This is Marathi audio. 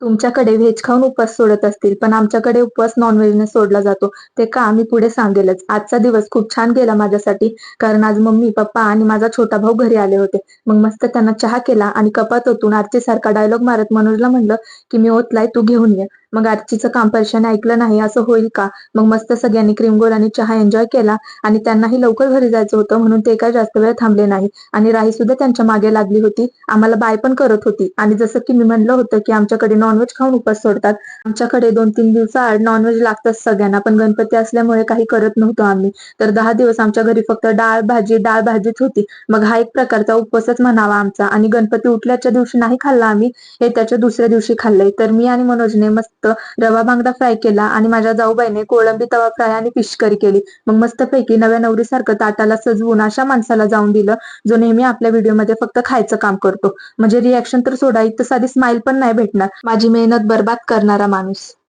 तुमच्याकडे व्हेज खाऊन उपवास सोडत असतील, पण आमच्याकडे उपवास नॉनव्हेजने सोडला जातो. ते का? मी पुढे सांगेलच. आजचा दिवस खूप छान गेला माझ्यासाठी, कारण आज मम्मी, पप्पा आणि माझा छोटा भाऊ घरी आले होते. मग मस्त त्यांना चहा केला आणि कपात ओतून आरतीसारखा डायलॉग मारत मनोजला म्हणलं, की "मी ओतलाय, तू घेऊन ये." मग आरतीचं काम पैशाने ऐकलं नाही असं होईल का? मग मस्त सगळ्यांनी क्रीमगोल आणि चहा एन्जॉय केला आणि त्यांनाही लवकर घरी जायचं होतं म्हणून ते काही जास्त वेळ थांबले नाही आणि राही सुद्धा त्यांच्या मागे लागली होती. आम्हाला बाय पण करत होती आणि जसं की मी म्हणलं होतं, की आमच्याकडे नॉनव्हेज खाऊन उपवास सोडतात. आमच्याकडे 2-3 दिवसाआड नॉनव्हेज लागतंच सगळ्यांना, पण गणपती असल्यामुळे काही करत नव्हतो आम्ही. तर 10 दिवस आमच्या घरी फक्त डाळ-भाजी, डाळ-भाजीच होती. मग हा एक प्रकारचा उपवासच म्हणावा आमचा आणि गणपती उठल्याच्या दिवशी नाही खाल्ला आम्ही, हे त्याच्या दुसऱ्या दिवशी खाल्लंय. तर मी आणि मनोजने मस्त रवा बांगडा फ्राय केला आणि माझ्या जाऊबाईने कोळंबी तवा फ्राय आणि फिश करी केली. मग मस्तपैकी नव्या नवरीसारखं ताटाला सजवून अशा माणसाला जाऊन दिलं, जो नेहमी आपल्या व्हिडिओमध्ये फक्त खायचं काम करतो. म्हणजे रिएक्शन तर सोडा, इथं साधी स्माईल पण नाही भेटणार. माझी मेहनत बरबाद करणारा माणूस.